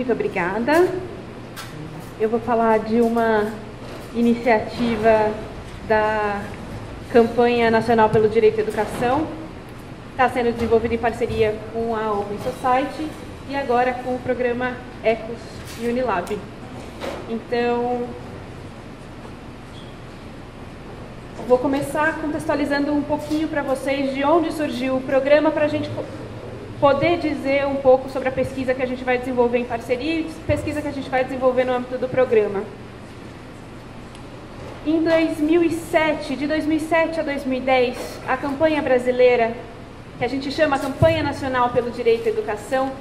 Muito obrigada. Eu vou falar de uma iniciativa da Campanha Nacional pelo Direito à Educação. Está sendo desenvolvida em parceria com a Open Society e agora com o programa ECOS e Unilab. Então, vou começar contextualizando um pouquinho para vocês de onde surgiu o programa, para a gente poder dizer um pouco sobre a pesquisa que a gente vai desenvolver em parceria e pesquisa que a gente vai desenvolver no âmbito do programa. Em 2007, de 2007 a 2010, a campanha brasileira, que a gente chama Campanha Nacional pelo Direito à Educação,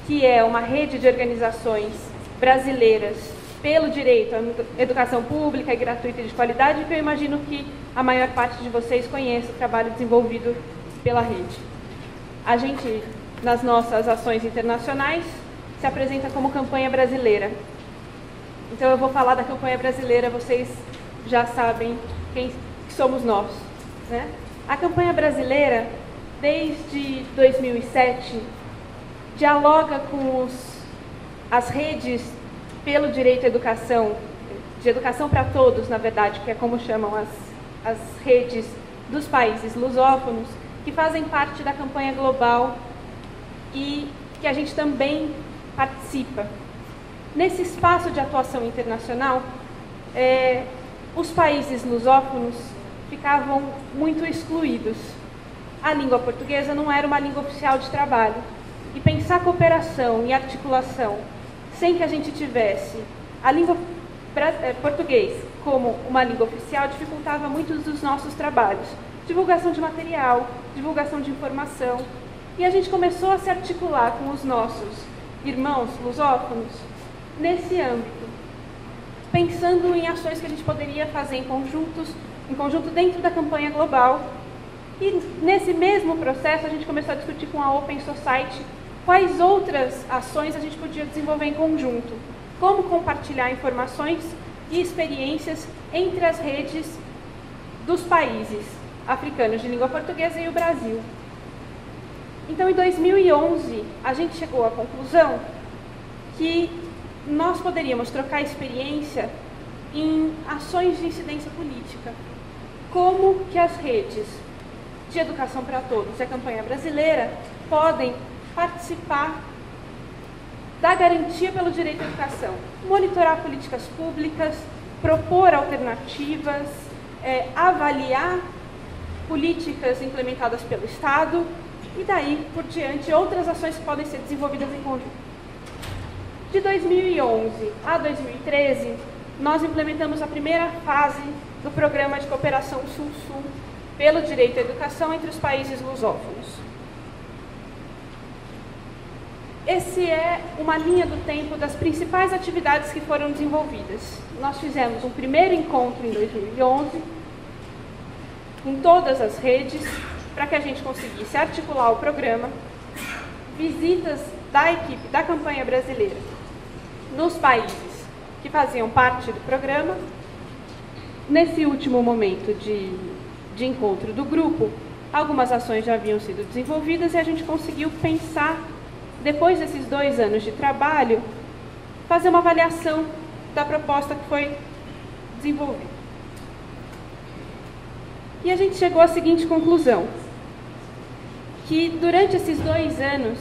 que é uma rede de organizações brasileiras pelo direito à educação pública e gratuita e de qualidade, que eu imagino que a maior parte de vocês conheça o trabalho desenvolvido pela rede. A gente, nas nossas ações internacionais, se apresenta como campanha brasileira. Então eu vou falar da campanha brasileira, vocês já sabem quem somos nós, né? A campanha brasileira, desde 2007, dialoga com as redes pelo direito à educação, de educação para todos, na verdade, que é como chamam as redes dos países lusófonos, que fazem parte da campanha global e que a gente também participa. Nesse espaço de atuação internacional, os países lusófonos ficavam muito excluídos. A língua portuguesa não era uma língua oficial de trabalho. E pensar cooperação e articulação sem que a gente tivesse a língua português como uma língua oficial dificultava muitos dos nossos trabalhos. Divulgação de material, divulgação de informação. E a gente começou a se articular com os nossos irmãos lusófonos nesse âmbito, pensando em ações que a gente poderia fazer em conjunto dentro da campanha global. E nesse mesmo processo a gente começou a discutir com a Open Society quais outras ações a gente podia desenvolver em conjunto, como compartilhar informações e experiências entre as redes dos países africanos de língua portuguesa e o Brasil. Então, em 2011, a gente chegou à conclusão que nós poderíamos trocar experiência em ações de incidência política. Como que as redes de educação para todos e a campanha brasileira podem participar da garantia pelo direito à educação, monitorar políticas públicas, propor alternativas, avaliar políticas implementadas pelo Estado e daí por diante outras ações que podem ser desenvolvidas em conjunto. De 2011 a 2013, nós implementamos a primeira fase do Programa de Cooperação Sul-Sul pelo direito à educação entre os países lusófonos. Esse é uma linha do tempo das principais atividades que foram desenvolvidas. Nós fizemos um primeiro encontro em 2011, com todas as redes, para que a gente conseguisse articular o programa, visitas da equipe da campanha brasileira nos países que faziam parte do programa. Nesse último momento de encontro do grupo, algumas ações já haviam sido desenvolvidas e a gente conseguiu pensar, depois desses 2 anos de trabalho, fazer uma avaliação da proposta que foi desenvolvida. E a gente chegou à seguinte conclusão, que durante esses 2 anos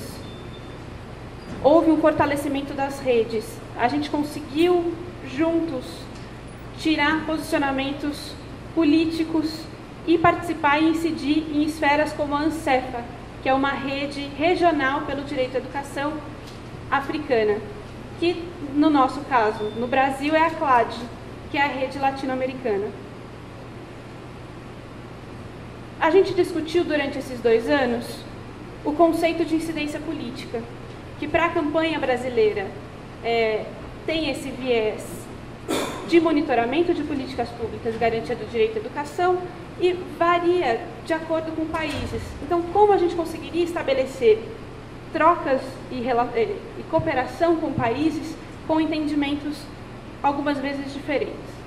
houve um fortalecimento das redes. A gente conseguiu, juntos, tirar posicionamentos políticos e participar e incidir em esferas como a ANCEFA, que é uma rede regional pelo direito à educação africana, que, no nosso caso, no Brasil, é a CLAD, que é a rede latino-americana. A gente discutiu durante esses 2 anos o conceito de incidência política, que para a campanha brasileira tem esse viés de monitoramento de políticas públicas, garantia do direito à educação, e varia de acordo com países. Então, como a gente conseguiria estabelecer trocas e cooperação com países com entendimentos algumas vezes diferentes?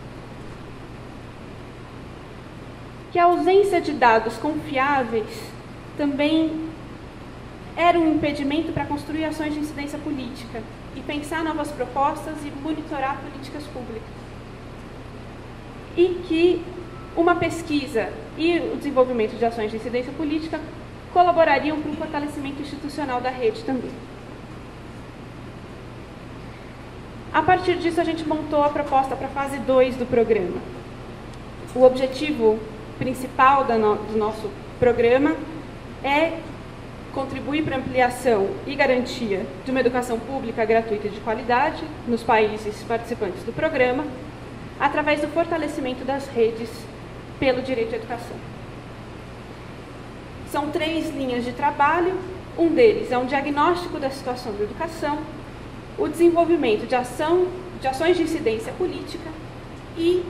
Que a ausência de dados confiáveis também era um impedimento para construir ações de incidência política. e pensar novas propostas e monitorar políticas públicas. E que uma pesquisa e o desenvolvimento de ações de incidência política colaborariam para o fortalecimento institucional da rede também. A partir disso, a gente montou a proposta para a fase 2 do programa. O objetivo principal do nosso programa é contribuir para a ampliação e garantia de uma educação pública gratuita e de qualidade nos países participantes do programa, através do fortalecimento das redes pelo direito à educação. São 3 linhas de trabalho. Um deles é um diagnóstico da situação da educação, o desenvolvimento de ações de incidência política e,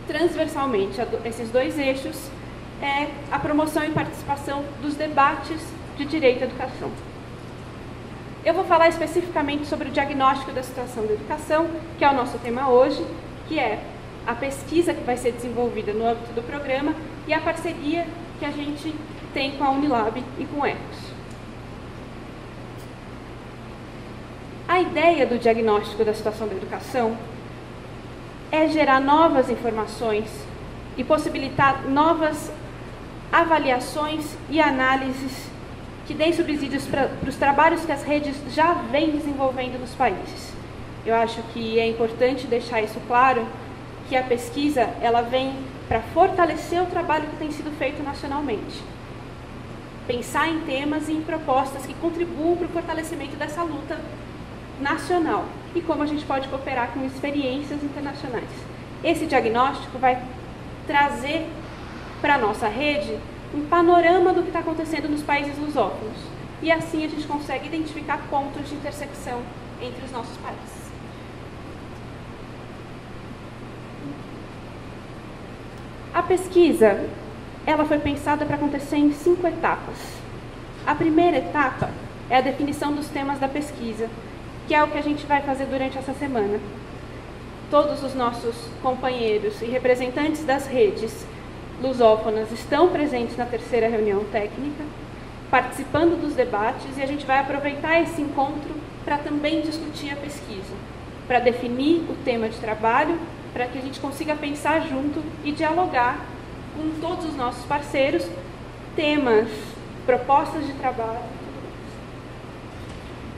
transversalmente a esses 2 eixos, é a promoção e participação dos debates de direito à educação. Eu vou falar especificamente sobre o diagnóstico da situação da educação, que é o nosso tema hoje, que é a pesquisa que vai ser desenvolvida no âmbito do programa e a parceria que a gente tem com a Unilab e com o ECOS. A ideia do diagnóstico da situação da educação é gerar novas informações e possibilitar novas avaliações e análises que deem subsídios para os trabalhos que as redes já vêm desenvolvendo nos países. Eu acho que é importante deixar isso claro, que a pesquisa ela vem para fortalecer o trabalho que tem sido feito nacionalmente. Pensar em temas e em propostas que contribuam para o fortalecimento dessa luta nacional e como a gente pode cooperar com experiências internacionais. Esse diagnóstico vai trazer para a nossa rede um panorama do que está acontecendo nos países lusófonos e assim a gente consegue identificar pontos de intersecção entre os nossos países. A pesquisa ela foi pensada para acontecer em 5 etapas. A primeira etapa é a definição dos temas da pesquisa, que é o que a gente vai fazer durante essa semana. Todos os nossos companheiros e representantes das redes lusófonas estão presentes na 3ª reunião técnica, participando dos debates, e a gente vai aproveitar esse encontro para também discutir a pesquisa, para definir o tema de trabalho, para que a gente consiga pensar junto e dialogar com todos os nossos parceiros, temas, propostas de trabalho.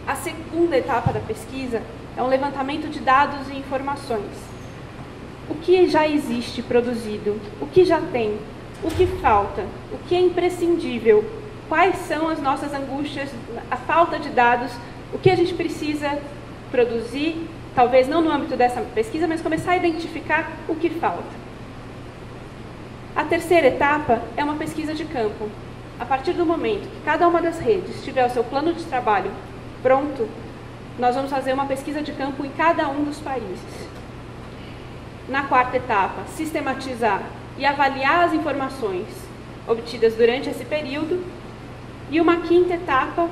A segunda etapa da pesquisa é um levantamento de dados e informações. O que já existe produzido, o que já tem, o que falta, o que é imprescindível, quais são as nossas angústias, a falta de dados, o que a gente precisa produzir, talvez não no âmbito dessa pesquisa, mas começar a identificar o que falta. A terceira etapa é uma pesquisa de campo. A partir do momento que cada uma das redes tiver o seu plano de trabalho pronto, nós vamos fazer uma pesquisa de campo em cada um dos países. Na quarta etapa, sistematizar e avaliar as informações obtidas durante esse período. E uma quinta etapa,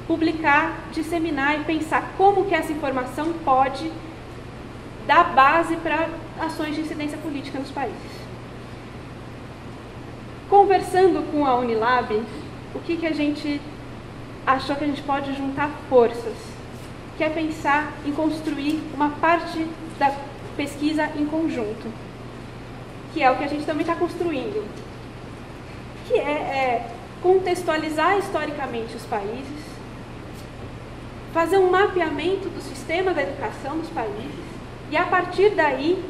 publicar, disseminar e pensar como que essa informação pode dar base para ações de incidência política nos países. Conversando com a Unilab, o que a gente achou que a gente pode juntar forças, que é pensar em construir uma parte da pesquisa em conjunto, que é o que a gente também está construindo, que é contextualizar historicamente os países, fazer um mapeamento do sistema da educação nos países e, a partir daí,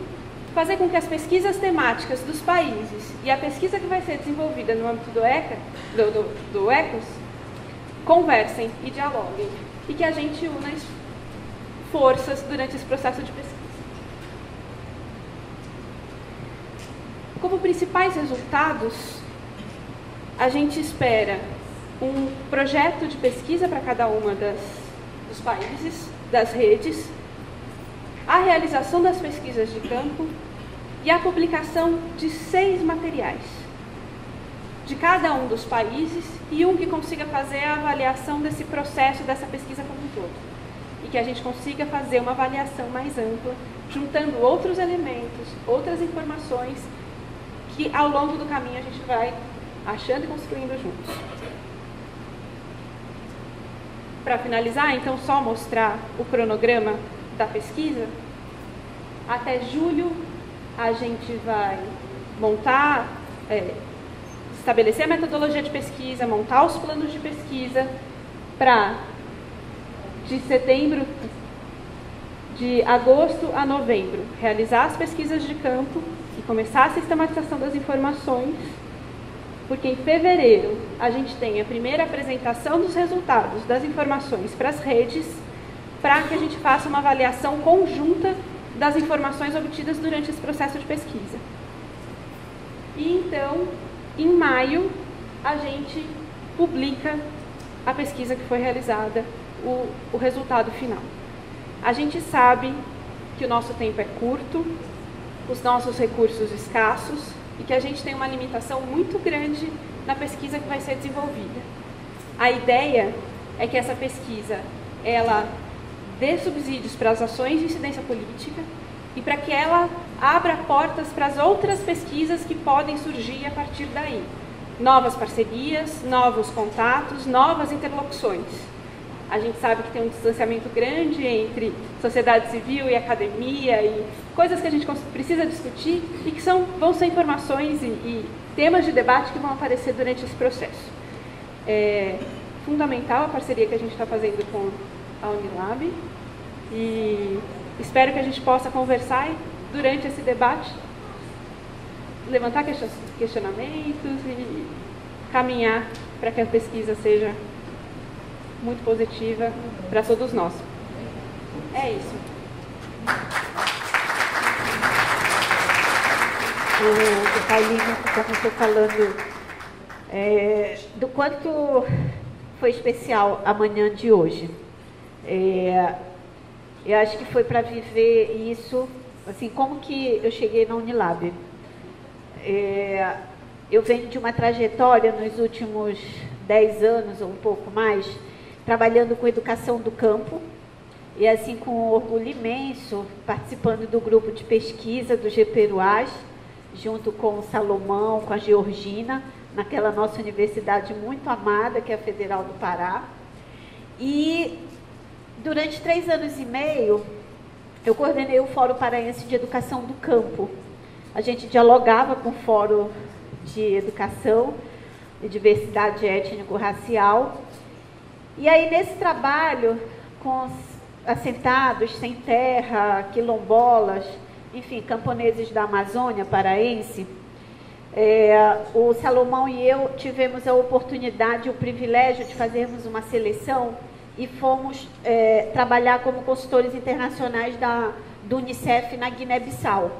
fazer com que as pesquisas temáticas dos países e a pesquisa que vai ser desenvolvida no âmbito do ECOS conversem e dialoguem e que a gente una forças durante esse processo de pesquisa. Como principais resultados, a gente espera um projeto de pesquisa para cada uma dos países, das redes, a realização das pesquisas de campo e a publicação de 6 materiais de cada um dos países e um que consiga fazer a avaliação desse processo, dessa pesquisa como um todo. E que a gente consiga fazer uma avaliação mais ampla, juntando outros elementos, outras informações que ao longo do caminho a gente vai achando e construindo juntos. para finalizar, então só mostrar o cronograma da pesquisa. Até julho a gente vai montar, estabelecer a metodologia de pesquisa, montar os planos de pesquisa para de agosto a novembro, realizar as pesquisas de campo e começar a sistematização das informações, porque em fevereiro a gente tem a primeira apresentação dos resultados das informações para as redes, para que a gente faça uma avaliação conjunta das informações obtidas durante esse processo de pesquisa. E então, em maio, a gente publica a pesquisa que foi realizada, o resultado final. A gente sabe que o nosso tempo é curto, os nossos recursos escassos e que a gente tem uma limitação muito grande na pesquisa que vai ser desenvolvida. A ideia é que essa pesquisa, ela dê subsídios para as ações de incidência política e para que ela abra portas para as outras pesquisas que podem surgir a partir daí. Novas parcerias, novos contatos, novas interlocuções. A gente sabe que tem um distanciamento grande entre sociedade civil e academia e coisas que a gente precisa discutir e que vão ser informações e temas de debate que vão aparecer durante esse processo. É fundamental a parceria que a gente está fazendo com a Unilab e espero que a gente possa conversar durante esse debate, levantar questionamentos e caminhar para que a pesquisa seja muito positiva para todos nós. É isso. O Paulinho começou falando do quanto foi especial a manhã de hoje. Eu acho que foi para viver isso, assim, como que eu cheguei na Unilab. Eu venho de uma trajetória nos últimos 10 anos ou um pouco mais, trabalhando com educação do campo, e assim com um orgulho imenso, participando do grupo de pesquisa do GPeruás, junto com o Salomão, com a Georgina, naquela nossa universidade muito amada, que é a Federal do Pará. E durante 3 anos e meio, eu coordenei o Fórum Paraense de Educação do Campo. A gente dialogava com o Fórum de Educação e Diversidade Étnico-Racial. E aí, nesse trabalho, com assentados, sem terra, quilombolas, enfim, camponeses da Amazônia paraense, o Salomão e eu tivemos a oportunidade, o privilégio de fazermos uma seleção e fomos trabalhar como consultores internacionais do Unicef na Guiné-Bissau.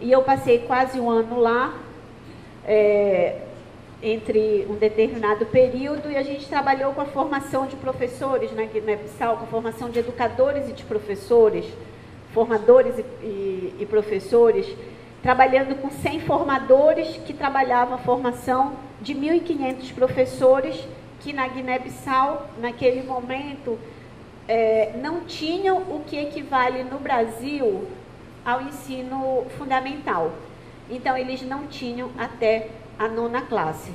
E eu passei quase um ano lá, entre um determinado período, e a gente trabalhou com a formação de professores na Guiné-Bissau, com a formação de educadores e de professores, formadores e professores, trabalhando com 100 formadores que trabalhavam a formação de 1.500 professores que na Guiné-Bissau, naquele momento, não tinham o que equivale no Brasil ao ensino fundamental. Então, eles não tinham até a 9ª classe.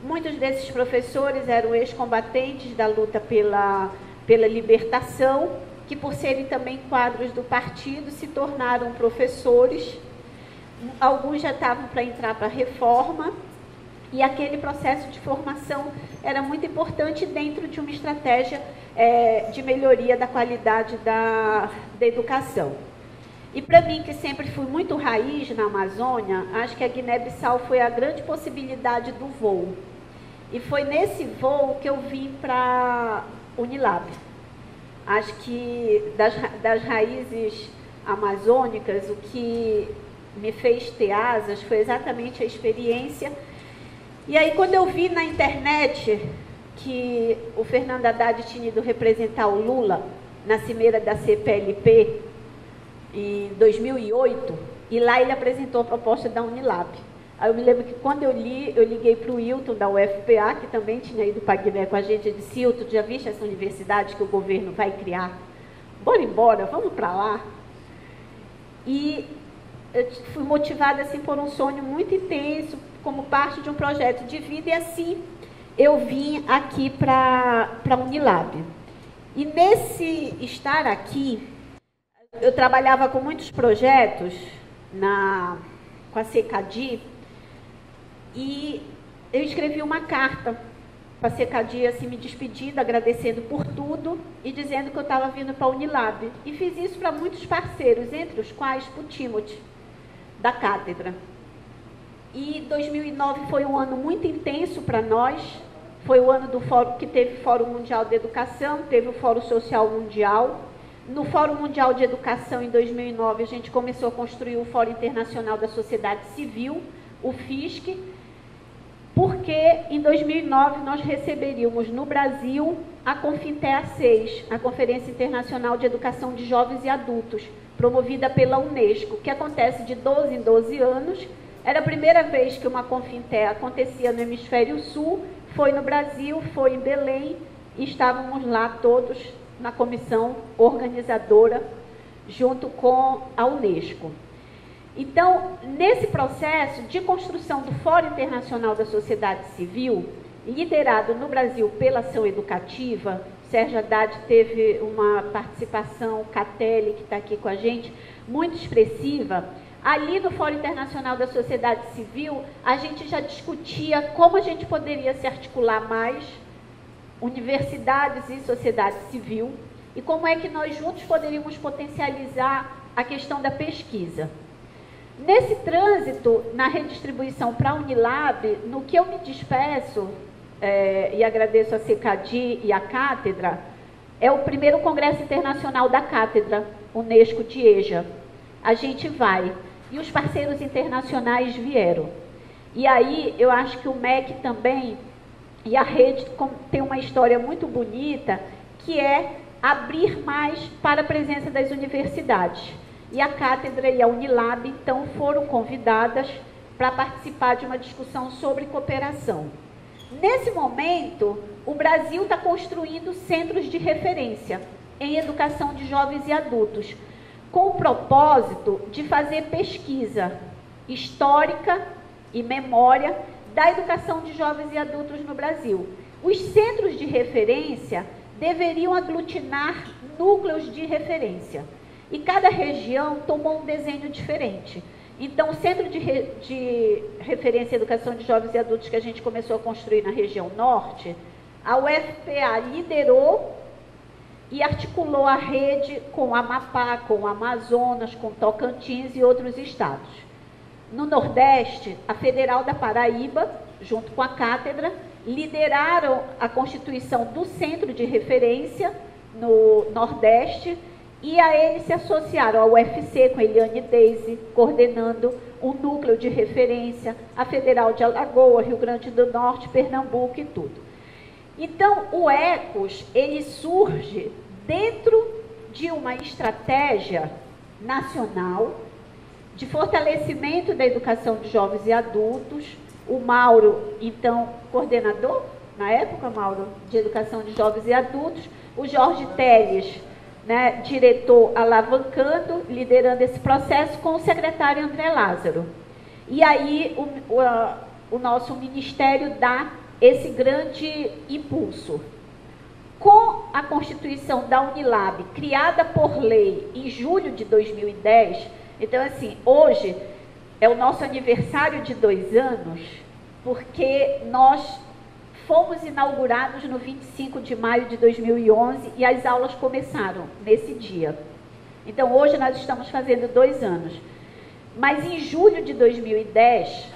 Muitos desses professores eram ex-combatentes da luta pela libertação, que por serem também quadros do partido, se tornaram professores. Alguns já estavam para entrar para a reforma, e aquele processo de formação era muito importante dentro de uma estratégia de melhoria da qualidade da educação. E para mim, que sempre fui muito raiz na Amazônia, acho que a Guiné-Bissau foi a grande possibilidade do voo. E foi nesse voo que eu vim para Unilab. Acho que das raízes amazônicas, o que me fez ter asas foi exatamente a experiência. E aí, quando eu vi na internet que o Fernando Haddad tinha ido representar o Lula na cimeira da CPLP, em 2008, e lá ele apresentou a proposta da Unilab. Aí eu me lembro que quando eu li, eu liguei para o Hilton da UFPA, que também tinha ido para a Guiné com a gente. Eu disse: Hilton, já viste essa universidade que o governo vai criar? Bora embora, vamos para lá. E eu fui motivada assim, por um sonho muito intenso, como parte de um projeto de vida, e assim eu vim aqui para a Unilab. E nesse estar aqui, eu trabalhava com muitos projetos com a CECADI, e eu escrevi uma carta para a CECADI, assim, me despedindo, agradecendo por tudo e dizendo que eu estava vindo para a Unilab. E fiz isso para muitos parceiros, entre os quais o Timothy, da cátedra. E 2009 foi um ano muito intenso para nós. Foi o ano do fórum, que teve Fórum Mundial de Educação, teve o Fórum Social Mundial. No Fórum Mundial de Educação, em 2009, a gente começou a construir o Fórum Internacional da Sociedade Civil, o FISC, porque em 2009 nós receberíamos no Brasil a Confintea 6, a Conferência Internacional de Educação de Jovens e Adultos, promovida pela Unesco, que acontece de 12 em 12 anos. Era a primeira vez que uma Confintea acontecia no Hemisfério Sul, foi no Brasil, foi em Belém, e estávamos lá todos na comissão organizadora, junto com a Unesco. Então, nesse processo de construção do Fórum Internacional da Sociedade Civil, liderado no Brasil pela Ação Educativa, Sérgio Haddad teve uma participação, Catelli, que está aqui com a gente, muito expressiva. Ali no Fórum Internacional da Sociedade Civil, a gente já discutia como a gente poderia se articular mais, universidades e sociedade civil, e como é que nós juntos poderíamos potencializar a questão da pesquisa. Nesse trânsito, na redistribuição para a Unilab, no que eu me despeço, e agradeço a CECADI e a Cátedra, é o primeiro Congresso Internacional da Cátedra, Unesco de EJA. A gente vai, e os parceiros internacionais vieram. E aí, eu acho que o MEC também, e a rede tem uma história muito bonita, que é abrir mais para a presença das universidades. E a Cátedra e a Unilab, então, foram convidadas para participar de uma discussão sobre cooperação. Nesse momento, o Brasil está construindo centros de referência em educação de jovens e adultos, com o propósito de fazer pesquisa histórica e memória da educação de jovens e adultos no Brasil. Os centros de referência deveriam aglutinar núcleos de referência. E cada região tomou um desenho diferente. Então, o Centro de Referência em Educação de Jovens e Adultos que a gente começou a construir na região norte, a UFPA liderou e articulou a rede com o Amapá, com o Amazonas, com Tocantins e outros estados. No Nordeste, a Federal da Paraíba, junto com a Cátedra, lideraram a constituição do Centro de Referência no Nordeste, e a eles se associaram ao UFC, com Eliane Deise, coordenando um núcleo de referência, a Federal de Alagoas, Rio Grande do Norte, Pernambuco e tudo. Então, o ECOS, ele surge dentro de uma estratégia nacional de fortalecimento da educação de jovens e adultos. O Mauro, então, coordenador, na época, Mauro, de educação de jovens e adultos, o Jorge Teles, né, diretor alavancando, liderando esse processo, com o secretário André Lázaro. E aí o nosso ministério dá esse grande impulso. Com a constituição da Unilab, criada por lei em julho de 2010, então assim, hoje é o nosso aniversário de 2 anos, porque nós fomos inaugurados no 25 de maio de 2011 e as aulas começaram nesse dia. Então, hoje nós estamos fazendo 2 anos. Mas em julho de 2010,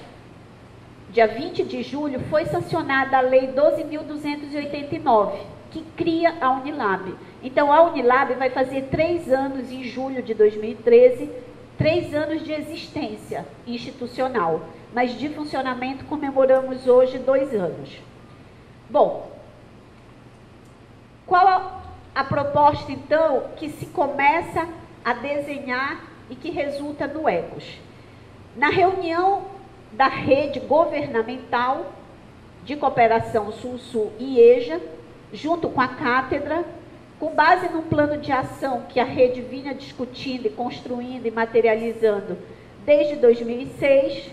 dia 20 de julho, foi sancionada a Lei 12.289, que cria a Unilab. Então, a Unilab vai fazer 3 anos em julho de 2013, 3 anos de existência institucional. Mas de funcionamento comemoramos hoje 2 anos. Bom, qual a proposta, então, que se começa a desenhar e que resulta no ECOS? Na reunião da rede governamental de cooperação Sul-Sul e EJA, junto com a Cátedra, com base num plano de ação que a rede vinha discutindo e construindo e materializando desde 2006,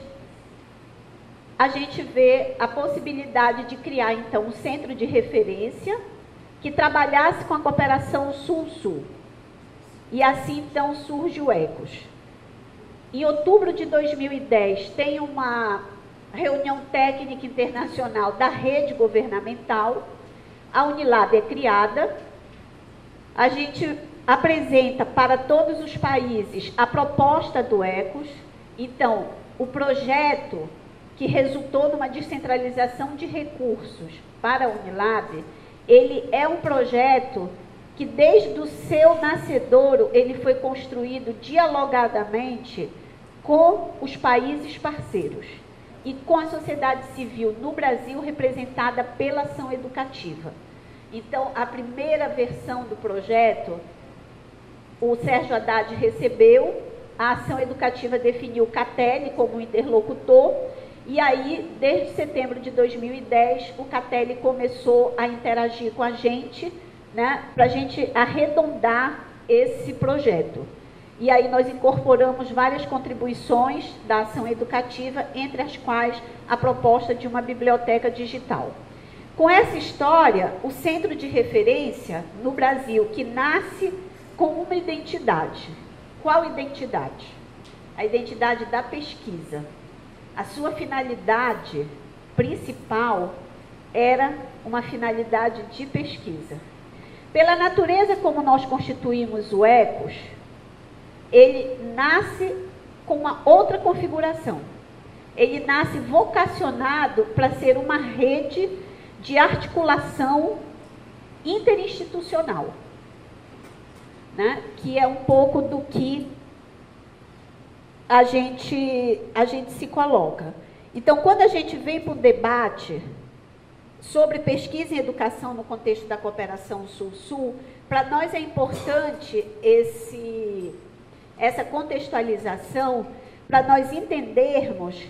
a gente vê a possibilidade de criar, então, um centro de referência que trabalhasse com a cooperação Sul-Sul. E assim, então, surge o ECOS. Em outubro de 2010, tem uma reunião técnica internacional da rede governamental, a Unilab é criada, a gente apresenta para todos os países a proposta do ECOS. Então, o projeto que resultou numa descentralização de recursos para a Unilab, ele é um projeto que desde o seu nascedouro, ele foi construído dialogadamente com os países parceiros e com a sociedade civil no Brasil, representada pela ação educativa. Então, a primeira versão do projeto, o Sérgio Haddad recebeu, a ação educativa definiu o CATEL como interlocutor, e aí, desde setembro de 2010, o CATEL começou a interagir com a gente, né, para a gente arredondar esse projeto. E aí nós incorporamos várias contribuições da ação educativa, entre as quais a proposta de uma biblioteca digital. Com essa história, o centro de referência no Brasil, que nasce com uma identidade. Qual identidade? A identidade da pesquisa. A sua finalidade principal era uma finalidade de pesquisa. Pela natureza como nós constituímos o ECOS, ele nasce com uma outra configuração. Ele nasce vocacionado para ser uma rede de articulação interinstitucional, né? Que é um pouco do que a gente se coloca. Então, quando a gente vem para o debate sobre pesquisa em educação no contexto da cooperação Sul-Sul, para nós é importante essa contextualização, para nós entendermos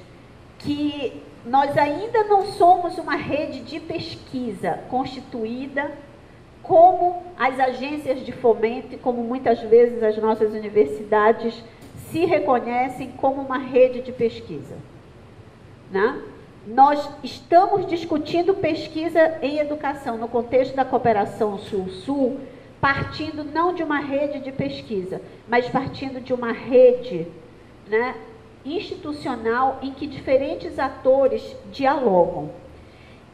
que nós ainda não somos uma rede de pesquisa constituída como as agências de fomento e como muitas vezes as nossas universidades se reconhecem como uma rede de pesquisa, né? Nós estamos discutindo pesquisa em educação no contexto da cooperação Sul-Sul, partindo não de uma rede de pesquisa, mas partindo de uma rede, né, institucional em que diferentes atores dialogam.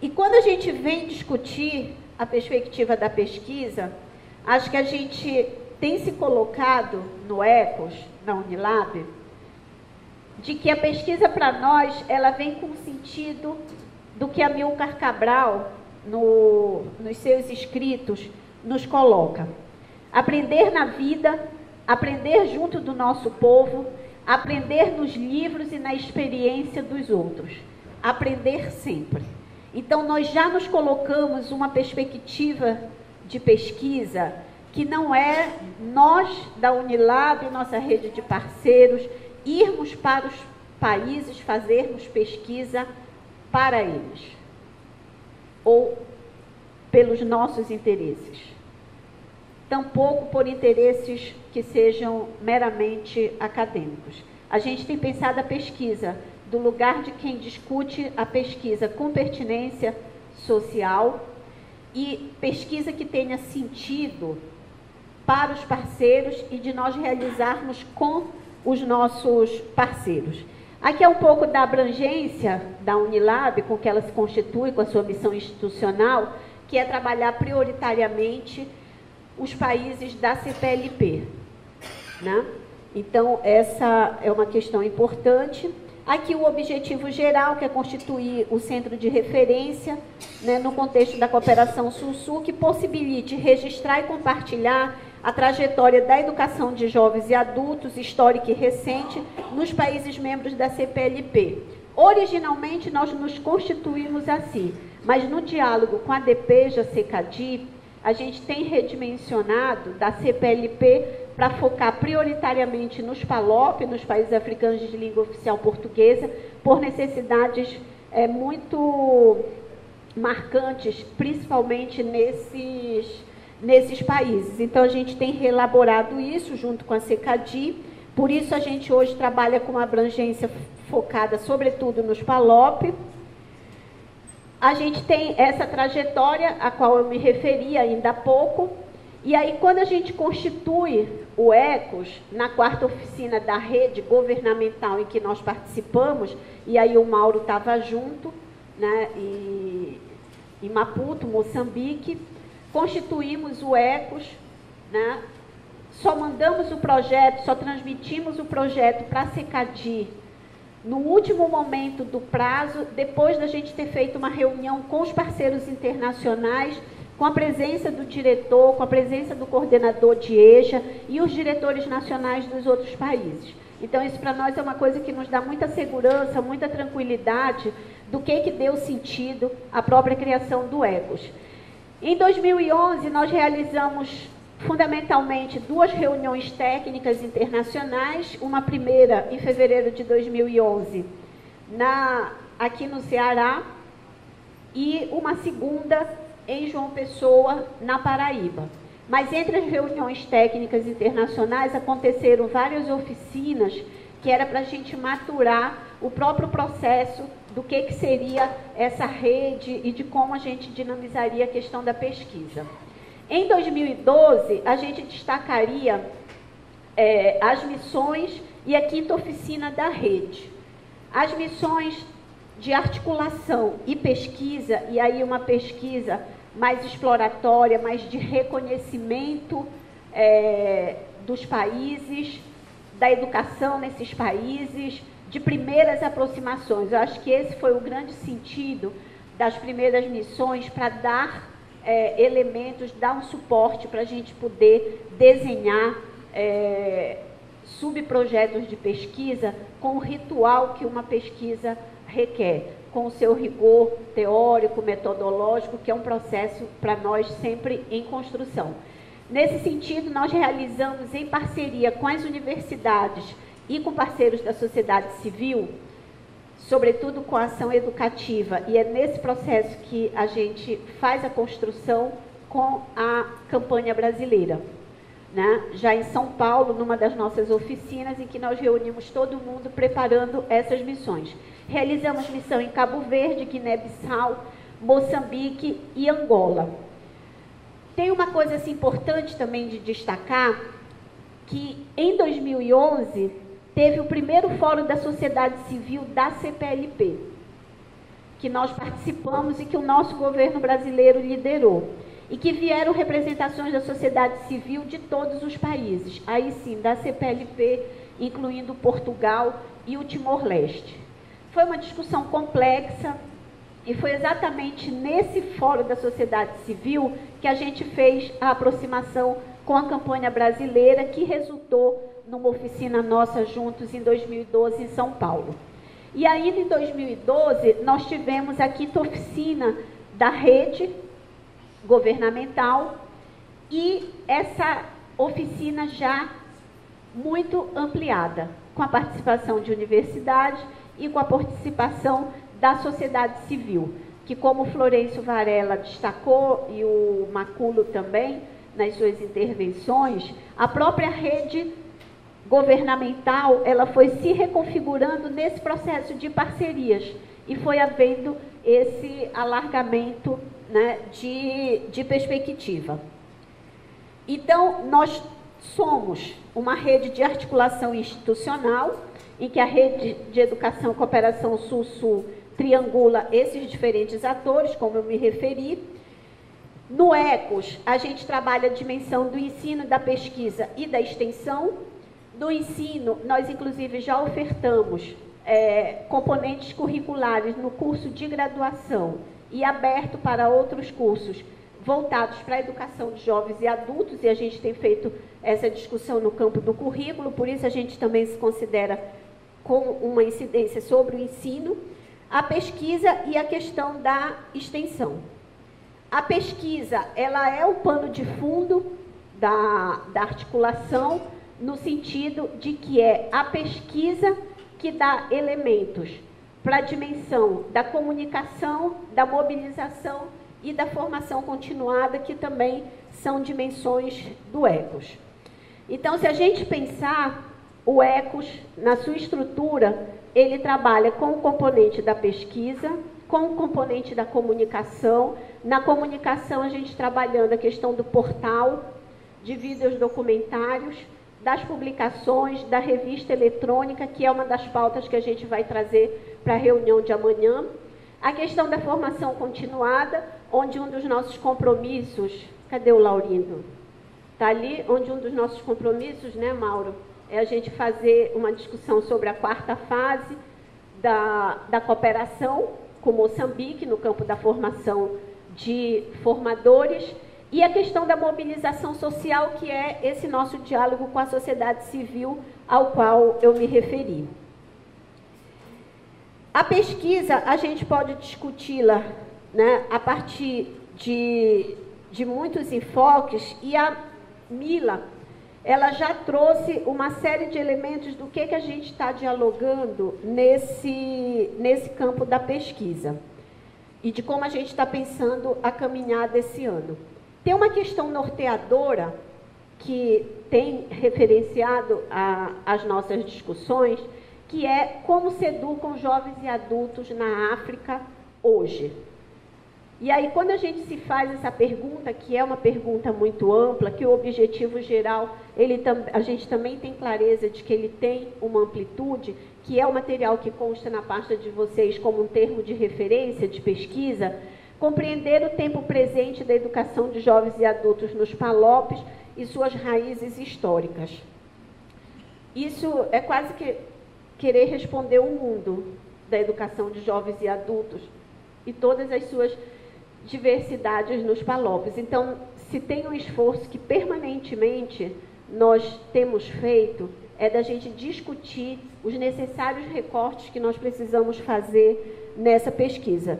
E quando a gente vem discutir a perspectiva da pesquisa, acho que a gente tem se colocado no ECOS, na Unilab, de que a pesquisa para nós, ela vem com o sentido do que Amilcar Cabral, nos seus escritos, nos coloca. Aprender na vida, aprender junto do nosso povo, aprender nos livros e na experiência dos outros. Aprender sempre. Então, nós já nos colocamos uma perspectiva de pesquisa que não é nós, da Unilab, nossa rede de parceiros, irmos para os países, fazermos pesquisa para eles, ou pelos nossos interesses. Tampouco por interesses que sejam meramente acadêmicos. A gente tem pensado a pesquisa do lugar de quem discute a pesquisa com pertinência social e pesquisa que tenha sentido para os parceiros e de nós realizarmos com os nossos parceiros. Aqui é um pouco da abrangência da Unilab, com que ela se constitui, com a sua missão institucional, que é trabalhar prioritariamente os países da CPLP, né? Então, essa é uma questão importante. Aqui o objetivo geral, que é constituir o centro de referência, né, no contexto da cooperação Sul-Sul, que possibilite registrar e compartilhar a trajetória da educação de jovens e adultos, histórica e recente, nos países membros da CPLP. Originalmente, nós nos constituímos assim, mas no diálogo com a DPEJA, CECADI, a gente tem redimensionado da CPLP para focar prioritariamente nos PALOP, nos países africanos de língua oficial portuguesa, por necessidades muito marcantes, principalmente nesses países. Então, a gente tem reelaborado isso junto com a CECADI, por isso a gente hoje trabalha com uma abrangência focada, sobretudo, nos PALOP. a gente tem essa trajetória a qual eu me referi ainda há pouco, e aí quando a gente constitui o ECOS, na 4ª oficina da rede governamental em que nós participamos, e aí o Mauro estava junto, né, em Maputo, Moçambique, constituímos o ECOS, né, só mandamos o projeto, só transmitimos o projeto para a CECADI no último momento do prazo, depois da gente ter feito uma reunião com os parceiros internacionais, com a presença do diretor, com a presença do coordenador de EJA e os diretores nacionais dos outros países. Então, isso para nós é uma coisa que nos dá muita segurança, muita tranquilidade do que deu sentido à própria criação do ECOS. Em 2011, nós realizamos fundamentalmente 2 reuniões técnicas internacionais, uma primeira em fevereiro de 2011 aqui no Ceará e uma segunda em João Pessoa, na Paraíba. Mas entre as reuniões técnicas internacionais aconteceram várias oficinas que era para a gente maturar o próprio processo do que seria essa rede e de como a gente dinamizaria a questão da pesquisa. Em 2012, a gente destacaria as missões e a 5ª oficina da rede. As missões de articulação e pesquisa, e aí uma pesquisa mais exploratória, mais de reconhecimento dos países, da educação nesses países, de primeiras aproximações. Eu acho que esse foi o grande sentido das primeiras missões, para dar elementos, dar um suporte para a gente poder desenhar subprojetos de pesquisa com o ritual que uma pesquisa requer, com o seu rigor teórico, metodológico, que é um processo para nós sempre em construção. Nesse sentido, nós realizamos em parceria com as universidades e com parceiros da sociedade civil, sobretudo com a ação educativa, e é nesse processo que a gente faz a construção com a campanha brasileira, né? Já em São Paulo, numa das nossas oficinas, em que nós reunimos todo mundo preparando essas missões. Realizamos missão em Cabo Verde, Guiné-Bissau, Moçambique e Angola. Tem uma coisa assim, importante também de destacar, que em 2011 teve o primeiro fórum da sociedade civil da CPLP, que nós participamos e que o nosso governo brasileiro liderou, e que vieram representações da sociedade civil de todos os países, aí sim, da CPLP, incluindo Portugal e o Timor-Leste. Foi uma discussão complexa, e foi exatamente nesse fórum da sociedade civil que a gente fez a aproximação com a campanha brasileira, que resultou numa oficina nossa juntos em 2012 em São Paulo. E ainda em 2012, nós tivemos a 5ª oficina da rede governamental, e essa oficina já muito ampliada, com a participação de universidades e com a participação da sociedade civil, que, como o Florencio Varela destacou, e o Maculo também, nas suas intervenções, a própria rede governamental, ela foi se reconfigurando nesse processo de parcerias, e foi havendo esse alargamento, né, de perspectiva. Então, nós somos uma rede de articulação institucional, em que a rede de educação e cooperação Sul-Sul triangula esses diferentes atores, como eu me referi. No ECOS, a gente trabalha a dimensão do ensino, da pesquisa e da extensão. Do ensino, nós inclusive já ofertamos componentes curriculares no curso de graduação e aberto para outros cursos voltados para a educação de jovens e adultos, e a gente tem feito essa discussão no campo do currículo, por isso a gente também se considera com uma incidência sobre o ensino, a pesquisa e a questão da extensão. A pesquisa, ela é o pano de fundo da articulação, no sentido de que é a pesquisa que dá elementos para a dimensão da comunicação, da mobilização e da formação continuada, que também são dimensões do ECOS. Então, se a gente pensar o ECOS, na sua estrutura, ele trabalha com o componente da pesquisa, com o componente da comunicação. Na comunicação, a gente trabalhando a questão do portal, de vídeos documentários, das publicações, da revista eletrônica, que é uma das pautas que a gente vai trazer para a reunião de amanhã. A questão da formação continuada, onde um dos nossos compromissos... Cadê o Laurindo? Está ali, onde um dos nossos compromissos, né, Mauro, é a gente fazer uma discussão sobre a quarta fase da cooperação com Moçambique, no campo da formação de formadores, e a questão da mobilização social, que é esse nosso diálogo com a sociedade civil, ao qual eu me referi. A pesquisa, a gente pode discuti-la, né, a partir de muitos enfoques, e a Mila, ela já trouxe uma série de elementos do que a gente está dialogando nesse campo da pesquisa e de como a gente está pensando a caminhada desse ano. Tem uma questão norteadora que tem referenciado as nossas discussões, que é como se educam jovens e adultos na África hoje. E aí, quando a gente se faz essa pergunta, que é uma pergunta muito ampla, que o objetivo geral, a gente também tem clareza de que ele tem uma amplitude, que é o material que consta na pasta de vocês como um termo de referência, de pesquisa, compreender o tempo presente da educação de jovens e adultos nos PALOPs e suas raízes históricas. Isso é quase que querer responder o mundo da educação de jovens e adultos e todas as suas diversidades nos PALOPs. Então, se tem um esforço que permanentemente nós temos feito, é da gente discutir os necessários recortes que nós precisamos fazer nessa pesquisa.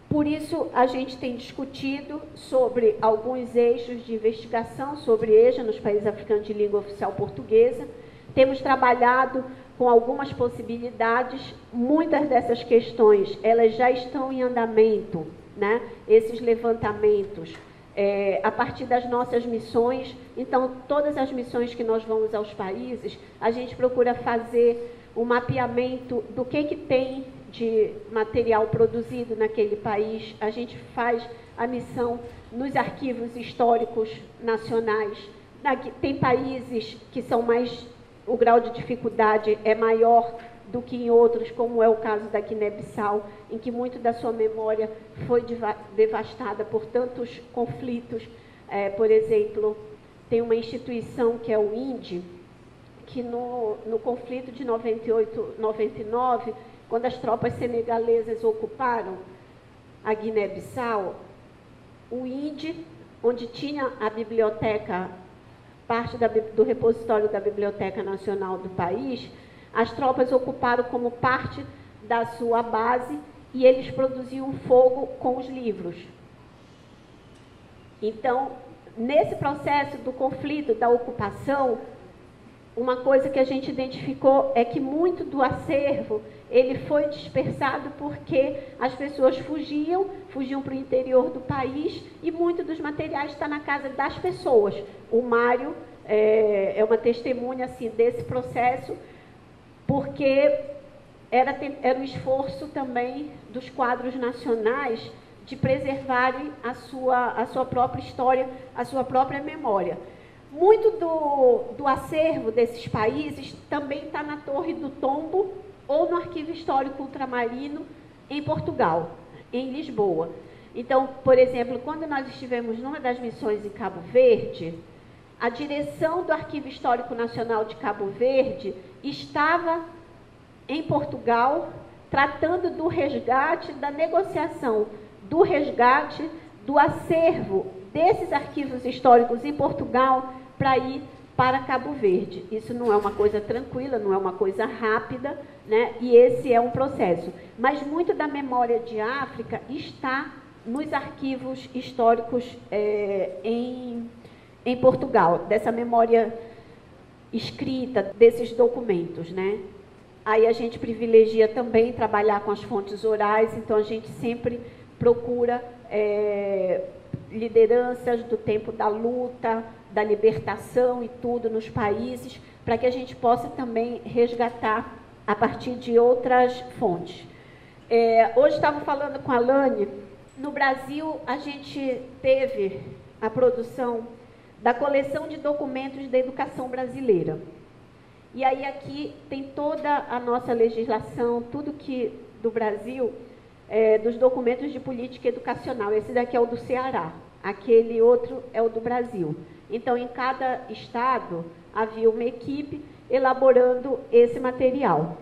Por isso, a gente tem discutido sobre alguns eixos de investigação sobre EJA nos países africanos de língua oficial portuguesa. Temos trabalhado com algumas possibilidades, muitas dessas questões, elas já estão em andamento, né? Esses levantamentos, a partir das nossas missões. Então, todas as missões que nós vamos aos países, a gente procura fazer um mapeamento do que tem de material produzido naquele país. A gente faz a missão nos arquivos históricos nacionais. Tem países que são mais... o grau de dificuldade é maior do que em outros, como é o caso da Guiné-Bissau, em que muito da sua memória foi devastada por tantos conflitos. Por exemplo, tem uma instituição que é o INDE, que no conflito de 98-99, quando as tropas senegalesas ocuparam a Guiné-Bissau, o INDE, onde tinha a biblioteca, parte do repositório da Biblioteca Nacional do país, as tropas ocuparam como parte da sua base e eles produziam fogo com os livros. Então, nesse processo do conflito, da ocupação, uma coisa que a gente identificou é que muito do acervo ele foi dispersado porque as pessoas fugiam para o interior do país e muito dos materiais está na casa das pessoas. O Mário é uma testemunha assim, desse processo, porque era o esforço também dos quadros nacionais de preservarem a sua própria história, a sua própria memória. Muito do acervo desses países também está na Torre do Tombo ou no Arquivo Histórico Ultramarino em Portugal, em Lisboa. Então, por exemplo, quando nós estivemos numa das missões em Cabo Verde, a direção do Arquivo Histórico Nacional de Cabo Verde estava em Portugal, tratando do resgate, da negociação do resgate do acervo desses arquivos históricos em Portugal para ir para Cabo Verde. Isso não é uma coisa tranquila, não é uma coisa rápida, né? E esse é um processo. Mas muito da memória de África está nos arquivos históricos em Portugal, dessa memória escrita, desses documentos, né? Aí a gente privilegia também trabalhar com as fontes orais, então a gente sempre procura lideranças do tempo da luta, da libertação e tudo nos países, para que a gente possa também resgatar a partir de outras fontes. Hoje estava falando com a Lani, no Brasil a gente teve a produção da coleção de documentos da educação brasileira. E aí aqui tem toda a nossa legislação, tudo que do Brasil, dos documentos de política educacional. Esse daqui é o do Ceará, aquele outro é o do Brasil. Então, em cada estado havia uma equipe elaborando esse material.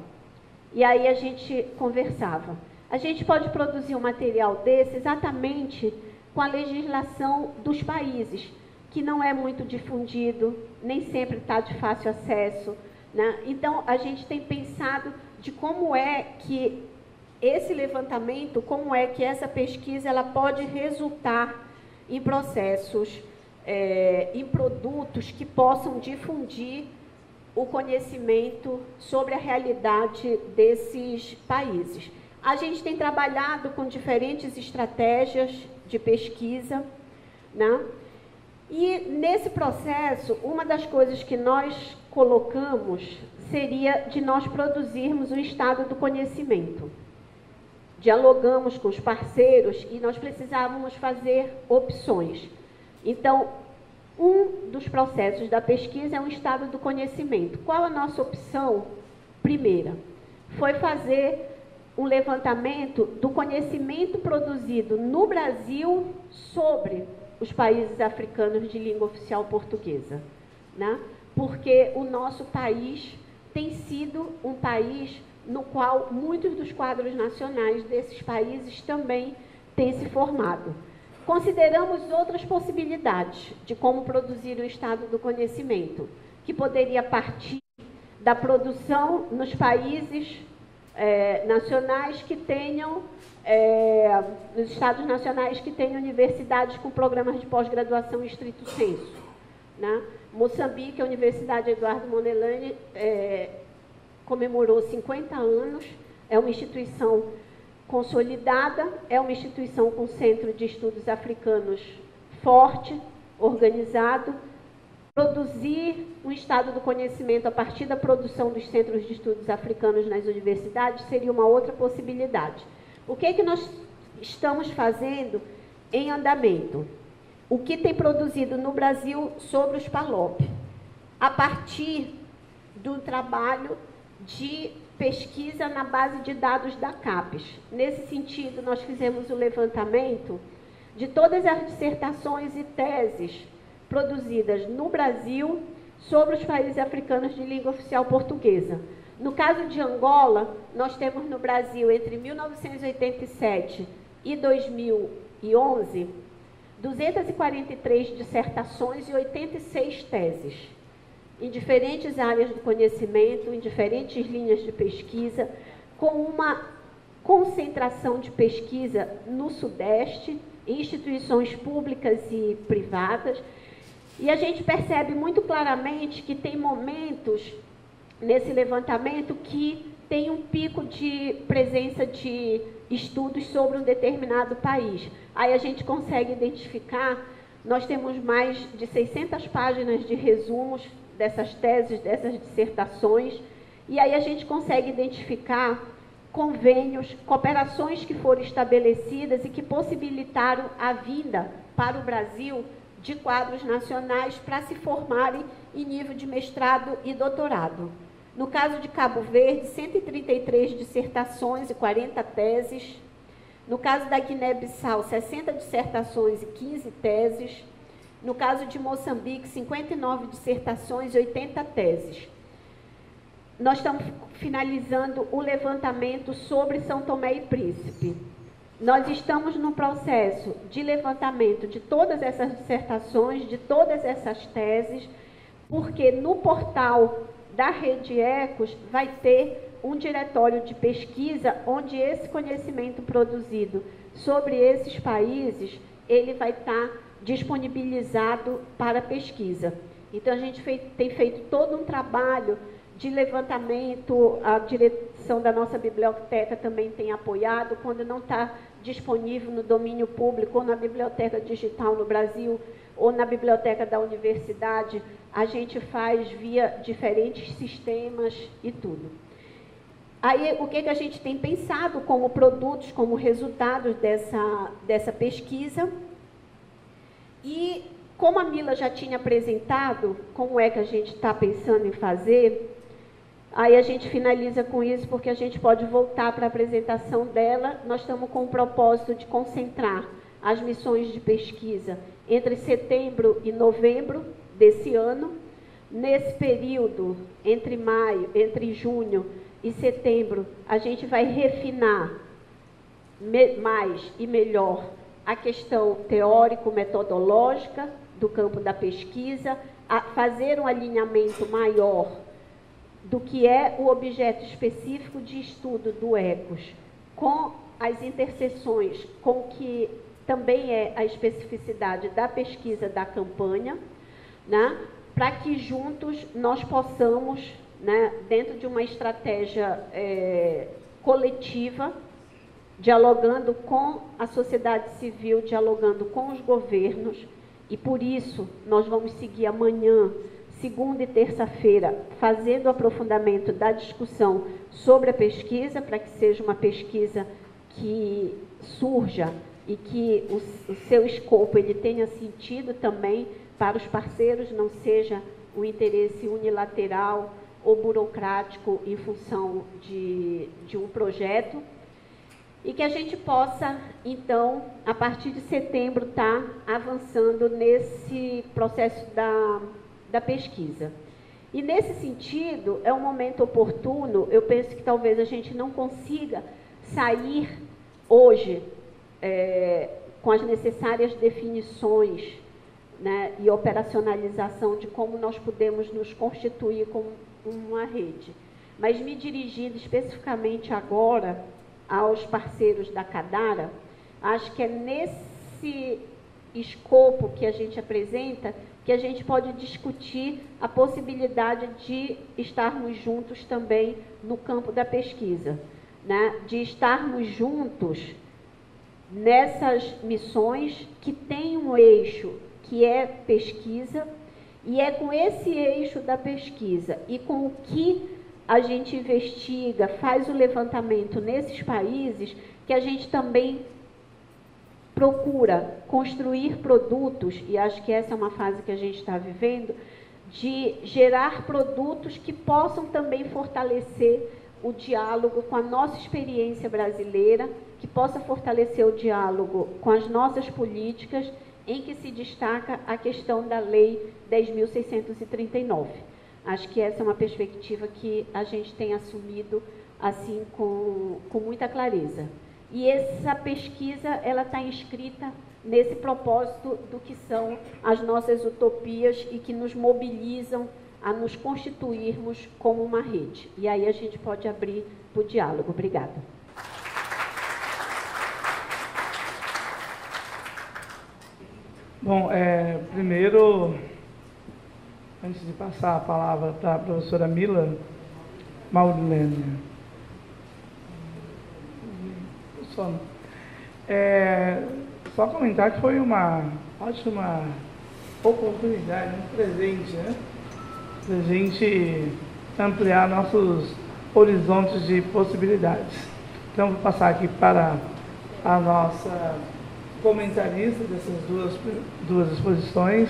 E aí a gente conversava. A gente pode produzir um material desse exatamente com a legislação dos países, que não é muito difundido, nem sempre está de fácil acesso, né? Então, a gente tem pensado de como é que esse levantamento, como é que essa pesquisa ela pode resultar em processos, em produtos que possam difundir o conhecimento sobre a realidade desses países. A gente tem trabalhado com diferentes estratégias de pesquisa, né? E nesse processo, uma das coisas que nós colocamos seria de nós produzirmos um estado do conhecimento. Dialogamos com os parceiros e nós precisávamos fazer opções. Então, um dos processos da pesquisa é um estado do conhecimento. Qual a nossa opção? Primeira, foi fazer um levantamento do conhecimento produzido no Brasil sobre os países africanos de língua oficial portuguesa, né? Porque o nosso país tem sido um país no qual muitos dos quadros nacionais desses países também têm se formado. Consideramos outras possibilidades de como produzir o estado do conhecimento, que poderia partir da produção nos países nacionais que tenham, nos estados nacionais que tenham universidades com programas de pós-graduação estrito sensu, né? Moçambique, a Universidade Eduardo Mondlane, comemorou 50 anos, é uma instituição consolidada, é uma instituição com centro de estudos africanos forte, organizado. Produzir um estado do conhecimento a partir da produção dos centros de estudos africanos nas universidades seria uma outra possibilidade. O que é que nós estamos fazendo em andamento? O que tem produzido no Brasil sobre os PALOP, a partir do trabalho de pesquisa na base de dados da CAPES. Nesse sentido, nós fizemos o levantamento de todas as dissertações e teses produzidas no Brasil sobre os países africanos de língua oficial portuguesa. No caso de Angola, nós temos no Brasil, entre 1987 e 2011, 243 dissertações e 86 teses, em diferentes áreas do conhecimento, em diferentes linhas de pesquisa, com uma concentração de pesquisa no Sudeste, em instituições públicas e privadas. E a gente percebe muito claramente que tem momentos nesse levantamento que tem um pico de presença de estudos sobre um determinado país. Aí a gente consegue identificar, nós temos mais de 600 páginas de resumos dessas teses, dessas dissertações, e aí a gente consegue identificar convênios, cooperações que foram estabelecidas e que possibilitaram a vinda para o Brasil de quadros nacionais para se formarem em nível de mestrado e doutorado. No caso de Cabo Verde, 133 dissertações e 40 teses. No caso da Guiné-Bissau, 60 dissertações e 15 teses. No caso de Moçambique, 59 dissertações e 80 teses. Nós estamos finalizando o levantamento sobre São Tomé e Príncipe. Nós estamos no processo de levantamento de todas essas dissertações, de todas essas teses, porque no portal da Rede Ecos vai ter um diretório de pesquisa onde esse conhecimento produzido sobre esses países, ele vai estar disponibilizado para pesquisa. Então, a gente tem feito todo um trabalho de levantamento, a direção da nossa biblioteca também tem apoiado, quando não está disponível no domínio público, ou na biblioteca digital no Brasil, ou na biblioteca da universidade, a gente faz via diferentes sistemas e tudo. Aí, o que a gente tem pensado como produtos, como resultados dessa pesquisa? E, como a Mila já tinha apresentado, como é que a gente está pensando em fazer, aí a gente finaliza com isso, porque a gente pode voltar para a apresentação dela. Nós estamos com o propósito de concentrar as missões de pesquisa entre setembro e novembro desse ano. Nesse período, entre junho e setembro, a gente vai refinar mais e melhor a questão teórico-metodológica do campo da pesquisa, a fazer um alinhamento maior do que é o objeto específico de estudo do ECOS, com as interseções com o que também é a especificidade da pesquisa da campanha, né, para que juntos nós possamos, né, dentro de uma estratégia coletiva, dialogando com a sociedade civil, dialogando com os governos, e por isso nós vamos seguir amanhã, segunda e terça-feira, fazendo o aprofundamento da discussão sobre a pesquisa, para que seja uma pesquisa que surja e que o seu escopo ele tenha sentido também para os parceiros, não seja um interesse unilateral ou burocrático em função de um projeto, e que a gente possa, então, a partir de setembro, estar avançando nesse processo da pesquisa. E, nesse sentido, é um momento oportuno. Eu penso que talvez a gente não consiga sair hoje com as necessárias definições, né, e operacionalização de como nós podemos nos constituir como uma rede. Mas me dirigindo especificamente agora aos parceiros da Cadara, acho que é nesse escopo que a gente apresenta que a gente pode discutir a possibilidade de estarmos juntos também no campo da pesquisa, né? De estarmos juntos nessas missões que têm um eixo que é pesquisa, e é com esse eixo da pesquisa e com o que a gente investiga, faz o levantamento nesses países, que a gente também procura construir produtos, e acho que essa é uma fase que a gente está vivendo, de gerar produtos que possam também fortalecer o diálogo com a nossa experiência brasileira, que possa fortalecer o diálogo com as nossas políticas, em que se destaca a questão da Lei 10.639. Acho que essa é uma perspectiva que a gente tem assumido assim com muita clareza. E essa pesquisa ela está inscrita nesse propósito do que são as nossas utopias e que nos mobilizam a nos constituirmos como uma rede. E aí a gente pode abrir para o diálogo. Obrigada. Bom, primeiro, antes de passar a palavra para a professora Mila Maurlene, só comentar que foi uma ótima oportunidade, um presente, né? Para a gente ampliar nossos horizontes de possibilidades. Então, vou passar aqui para a nossa comentarista dessas duas exposições.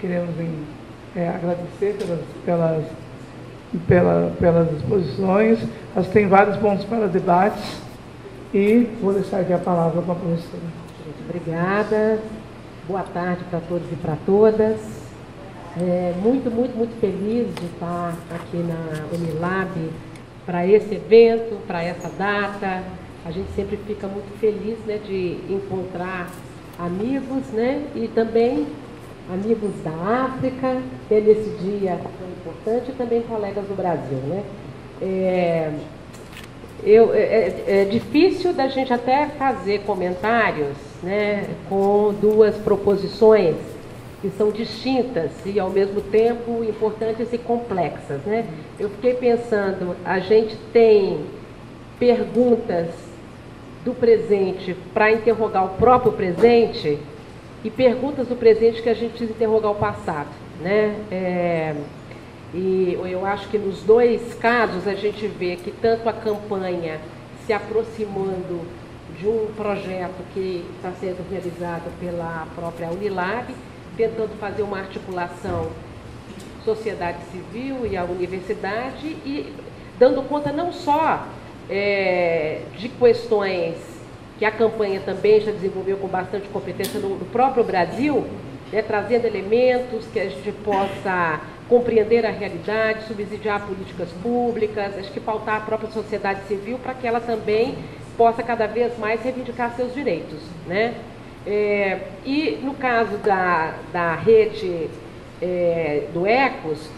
Queremos agradecer pelas exposições. Elas têm vários pontos para debates e vou deixar aqui a palavra com a professora. Obrigada. Boa tarde para todos e para todas. Muito feliz de estar aqui na Unilab para esse evento, para essa data. A gente sempre fica muito feliz, né, de encontrar amigos, né, e também amigos da África, ter esse dia tão importante, e também colegas do Brasil, né. É difícil da gente até fazer comentários, né, com duas proposições que são distintas e, ao mesmo tempo, importantes e complexas, né. Eu fiquei pensando, a gente tem perguntas do presente para interrogar o próprio presente e perguntas do presente que a gente precisa interrogar o passado, né? E eu acho que nos dois casos a gente vê que tanto a campanha se aproximando de um projeto que está sendo realizado pela própria Unilab, tentando fazer uma articulação sociedade civil e a universidade, e dando conta não só de questões que a campanha também já desenvolveu com bastante competência no próprio Brasil, né, trazendo elementos que a gente possa compreender a realidade, subsidiar políticas públicas, acho que pautar a própria sociedade civil para que ela também possa cada vez mais reivindicar seus direitos, né? E no caso da rede do ECOS,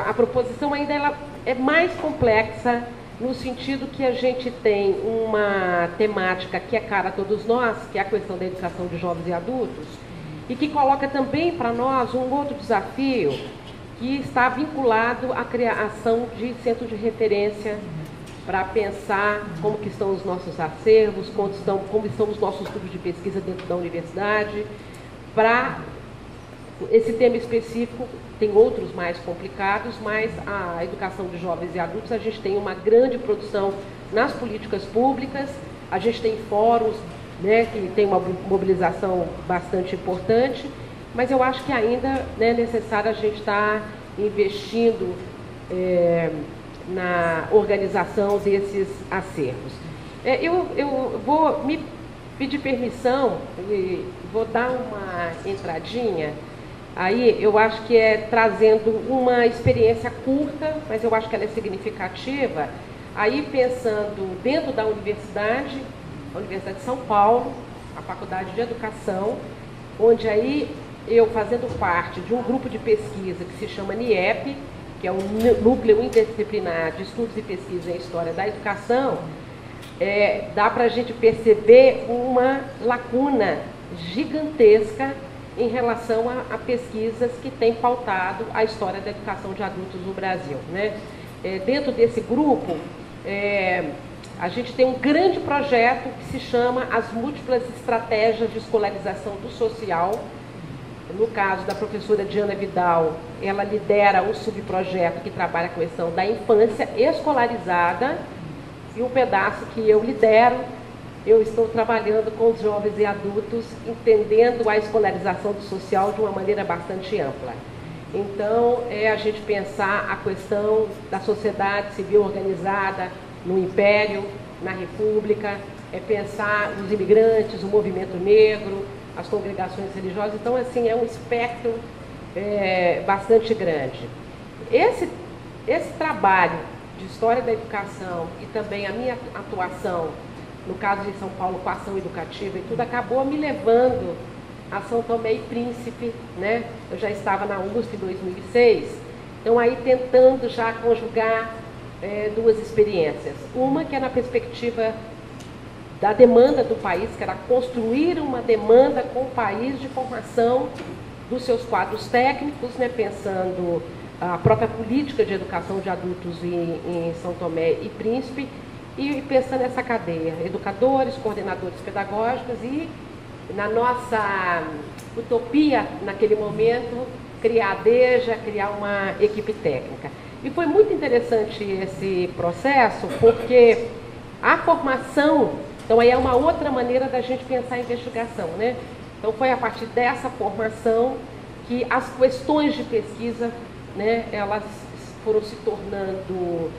a proposição ainda ela é mais complexa no sentido que a gente tem uma temática que é cara a todos nós, que é a questão da educação de jovens e adultos, e que coloca também para nós um outro desafio que está vinculado à criação de centros de referência para pensar como que estão os nossos acervos, como estão os nossos grupos de pesquisa dentro da universidade. Para esse tema específico, tem outros mais complicados, mas a educação de jovens e adultos, a gente tem uma grande produção nas políticas públicas, a gente tem fóruns, né, que tem uma mobilização bastante importante, mas eu acho que ainda é necessário a gente estar investindo na organização desses acervos. Eu vou me pedir permissão e vou dar uma entradinha. Aí eu acho que trazendo uma experiência curta, mas eu acho que ela é significativa, aí pensando dentro da universidade, a Universidade de São Paulo, a Faculdade de Educação, onde aí eu fazendo parte de um grupo de pesquisa que se chama NIEP, que é um Núcleo Interdisciplinar de Estudos e Pesquisa em História da Educação, dá para a gente perceber uma lacuna gigantesca em relação a pesquisas que têm pautado a história da educação de adultos no Brasil, né? Dentro desse grupo, a gente tem um grande projeto que se chama As Múltiplas Estratégias de Escolarização do Social. No caso da professora Diana Vidal, ela lidera um subprojeto que trabalha com a questão da infância escolarizada, e um pedaço que eu lidero, eu estou trabalhando com os jovens e adultos, entendendo a escolarização do social de uma maneira bastante ampla. Então, a gente pensar a questão da sociedade civil organizada no Império, na República, pensar os imigrantes, o movimento negro, as congregações religiosas. Então, assim, é um espectro bastante grande. Esse trabalho de história da educação e também a minha atuação, no caso de São Paulo, com a ação educativa e tudo, acabou me levando a São Tomé e Príncipe, né? Eu já estava na USP em 2006, então aí tentando já conjugar duas experiências. Uma que é na perspectiva da demanda do país, que era construir uma demanda com o país de formação dos seus quadros técnicos, né? Pensando a própria política de educação de adultos em São Tomé e Príncipe, e pensando nessa cadeia, educadores, coordenadores pedagógicos e, na nossa utopia, naquele momento, criar a DEJA, criar uma equipe técnica. E foi muito interessante esse processo, porque a formação, então aí é uma outra maneira da gente pensar a investigação, né? Então foi a partir dessa formação que as questões de pesquisa, né, elas foram se tornando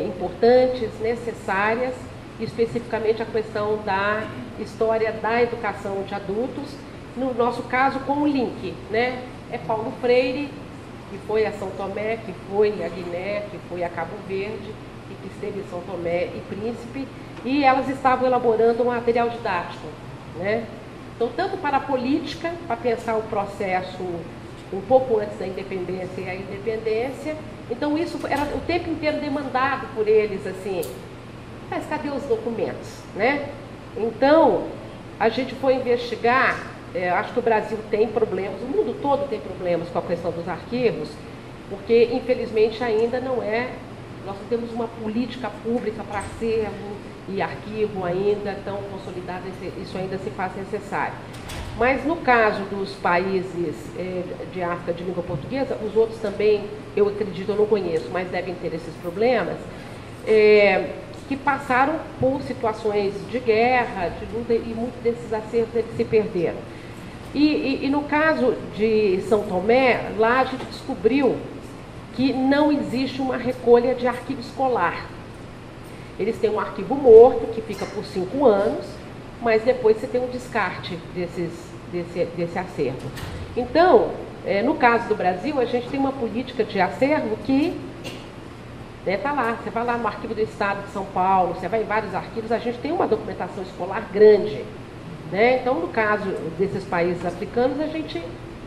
importantes, necessárias, especificamente a questão da história da educação de adultos, no nosso caso com o link, né? Paulo Freire, que foi a São Tomé, que foi a Guiné, que foi a Cabo Verde, e que esteve em São Tomé e Príncipe, e elas estavam elaborando um material didático, né? Então, tanto para a política, para pensar o processo um pouco antes da independência e a independência. Então, isso era o tempo inteiro demandado por eles, assim, mas cadê os documentos, né? Então, a gente foi investigar, acho que o Brasil tem problemas, o mundo todo tem problemas com a questão dos arquivos, porque, infelizmente, ainda não nós não temos uma política pública para acervo e arquivo ainda tão consolidada, isso ainda se faz necessário. Mas no caso dos países de África de língua portuguesa, os outros também, eu acredito, eu não conheço, mas devem ter esses problemas, que passaram por situações de guerra, de luta, e muitos desses acervos eles se perderam. E no caso de São Tomé, lá a gente descobriu que não existe uma recolha de arquivo escolar. Eles têm um arquivo morto, que fica por 5 anos, mas depois você tem um descarte desse acervo. Então, no caso do Brasil, a gente tem uma política de acervo que está lá. Você vai lá no Arquivo do Estado de São Paulo, você vai em vários arquivos, a gente tem uma documentação escolar grande. Né? Então, no caso desses países africanos, a gente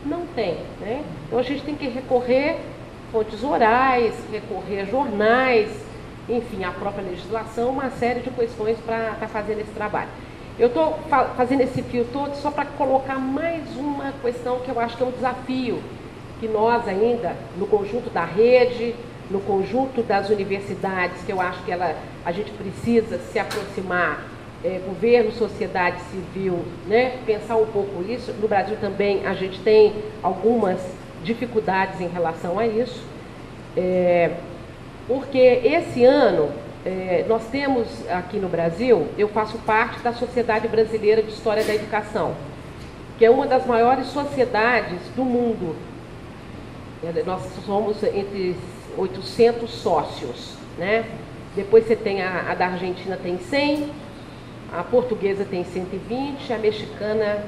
não tem. Né? Então, a gente tem que recorrer a fontes orais, recorrer a jornais, enfim, a própria legislação, uma série de questões para estar fazendo esse trabalho. Eu estou fazendo esse fio todo só para colocar mais uma questão que eu acho que é um desafio que nós ainda, no conjunto da rede, no conjunto das universidades, que eu acho que a gente precisa se aproximar, governo, sociedade civil, né, pensar um pouco isso. No Brasil também a gente tem algumas dificuldades em relação a isso, porque esse ano nós temos aqui no Brasil, eu faço parte da Sociedade Brasileira de História da Educação, que é uma das maiores sociedades do mundo. Nós somos entre 800 sócios, né? Depois você tem a da Argentina tem 100, a portuguesa tem 120, a mexicana,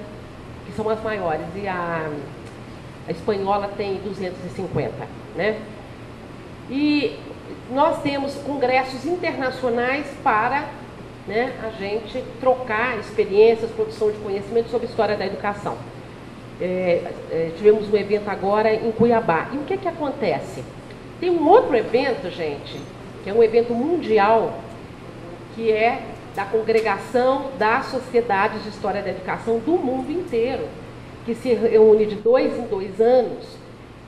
que são as maiores, e a espanhola tem 250, né? E nós temos congressos internacionais para, né, a gente trocar experiências, produção de conhecimento sobre história da educação. Tivemos um evento agora em Cuiabá. E o que acontece? Tem um outro evento, gente, que é um evento mundial, que é da Congregação das Sociedades de História da Educação do mundo inteiro, que se reúne de 2 em 2 anos,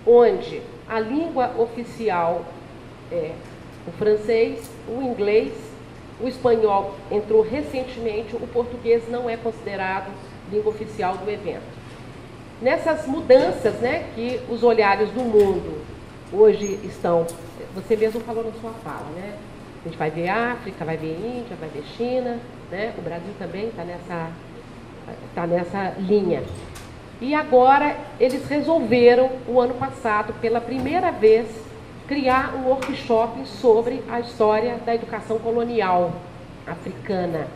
onde a língua oficial é o francês, o inglês, o espanhol entrou recentemente, o português não é considerado língua oficial do evento. Nessas mudanças, né, que os olhares do mundo hoje estão, você mesmo falou na sua fala, né? A gente vai ver África, vai ver Índia, vai ver China, né? O Brasil também está nessa linha. E agora eles resolveram, o ano passado, pela primeira vez, criar um workshop sobre a história da educação colonial africana,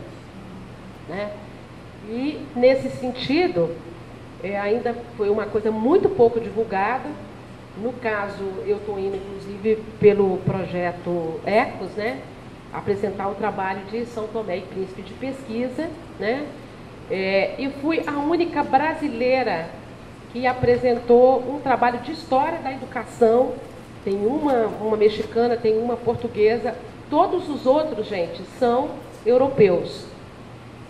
né? E, nesse sentido, ainda foi uma coisa muito pouco divulgada. No caso, eu estou indo, inclusive, pelo projeto ECOS, né? Apresentar o trabalho de São Tomé e Príncipe de pesquisa, né? E fui a única brasileira que apresentou um trabalho de história da educação. Tem uma mexicana, tem uma portuguesa, todos os outros, gente, são europeus.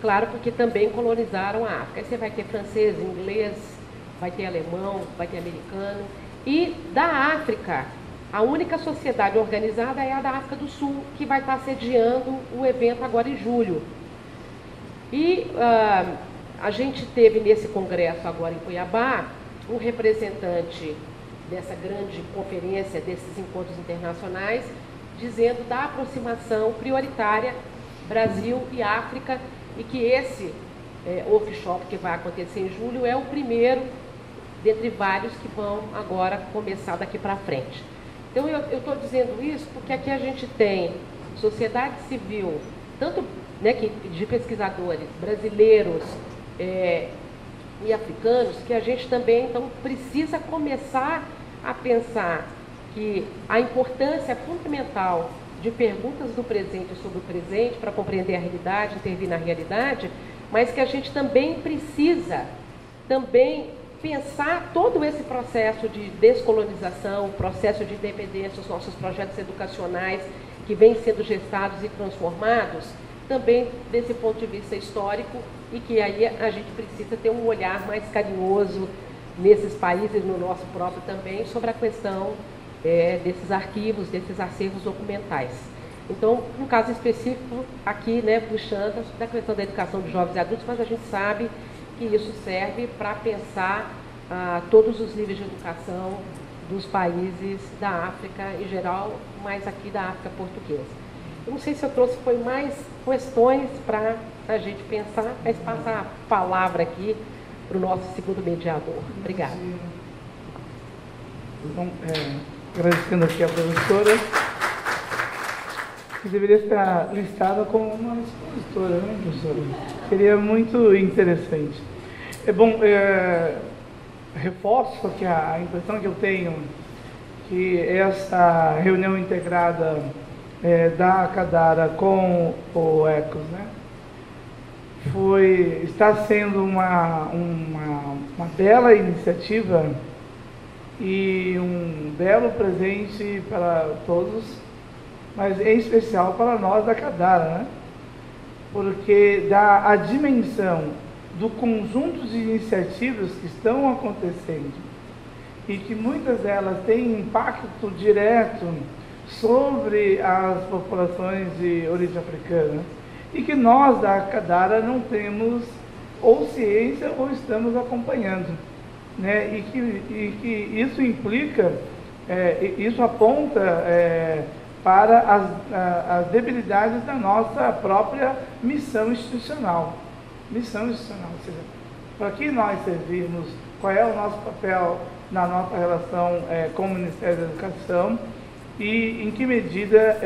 Claro, porque também colonizaram a África. Aí você vai ter francês, inglês, vai ter alemão, vai ter americano. E da África, a única sociedade organizada é a da África do Sul, que vai estar sediando o evento agora em julho. E a gente teve nesse congresso agora em Cuiabá um representante dessa grande conferência, desses encontros internacionais, dizendo da aproximação prioritária Brasil e África, e que esse workshop que vai acontecer em julho é o primeiro dentre vários que vão agora começar daqui para frente. Então eu estou dizendo isso porque aqui a gente tem sociedade civil, tanto, né, de pesquisadores brasileiros e africanos, que a gente também então precisa começar a pensar que a importância fundamental de perguntas do presente sobre o presente para compreender a realidade, intervir na realidade, mas que a gente também precisa pensar todo esse processo de descolonização, processo de independência, os nossos projetos educacionais que vêm sendo gestados e transformados, também desse ponto de vista histórico, e que aí a gente precisa ter um olhar mais carinhoso nesses países, no nosso próprio também, sobre a questão desses arquivos, desses acervos documentais. Então, no caso específico, aqui, né, puxando da questão da educação de jovens e adultos, mas a gente sabe que isso serve para pensar todos os níveis de educação dos países da África em geral, mas aqui da África portuguesa. Eu não sei se eu trouxe foi mais questões para a gente pensar, mas passar a palavra aqui para o nosso segundo mediador. Obrigada. Então, agradecendo aqui a professora, que deveria estar listada como uma expositora, né, professora? Seria muito interessante. Reforço que a impressão que eu tenho que essa reunião integrada da Cadara com o ECOS, né, está sendo uma bela iniciativa e um belo presente para todos, mas em especial para nós da Cadara, né? Porque dá a dimensão do conjunto de iniciativas que estão acontecendo e que muitas delas têm impacto direto sobre as populações de origem africana e que nós da Cadara não temos ou ciência ou estamos acompanhando, né? E que isso implica, isso aponta para as debilidades da nossa própria missão institucional. Ou seja, para que nós servimos, qual é o nosso papel na nossa relação com o Ministério da Educação e em que medida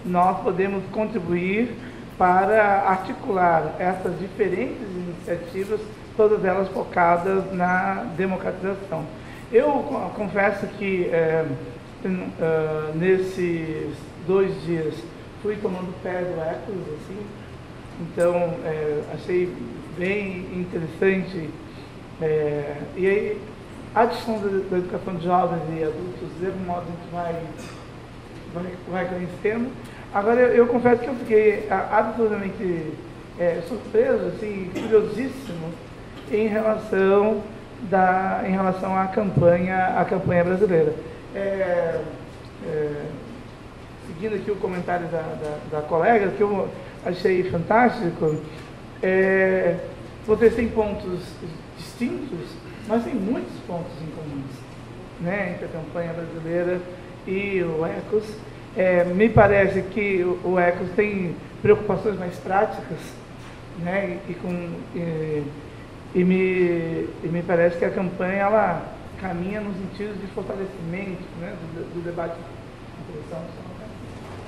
nós podemos contribuir para articular essas diferentes iniciativas, todas elas focadas na democratização. Eu confesso que nesses 2 dias fui tomando pé do ECOS, assim, então achei bem interessante, e aí a discussão da educação de jovens e adultos, de algum modo a gente vai conhecendo. Agora eu confesso que eu fiquei absolutamente surpreso, assim, curiosíssimo em relação à campanha brasileira. Seguindo aqui o comentário da colega, que eu achei fantástico, vocês têm pontos distintos, mas tem muitos pontos em comuns, né, entre a campanha brasileira e o ECOS. Me parece que o ECOS tem preocupações mais práticas, né, e me parece que a campanha ela caminha no sentido de fortalecimento, né,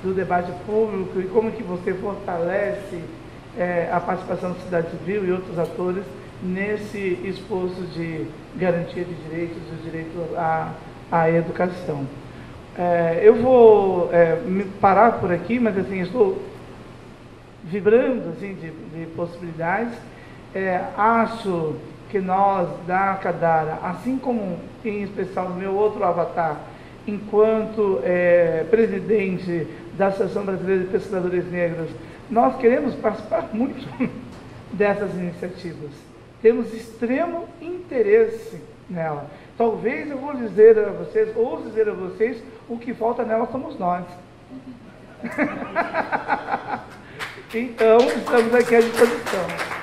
do debate público e como que você fortalece a participação da sociedade civil e outros atores nesse esforço de garantia de direitos, do direito à educação. Eu vou me parar por aqui, mas assim, estou vibrando assim, de possibilidades. Acho que nós, da Cadara, assim como em especial o meu outro avatar, enquanto presidente da Associação Brasileira de Pesquisadores Negros, nós queremos participar muito dessas iniciativas. Temos extremo interesse nela. Talvez eu vou dizer a vocês, ou dizer a vocês, o que falta nela somos nós. Então, estamos aqui à disposição.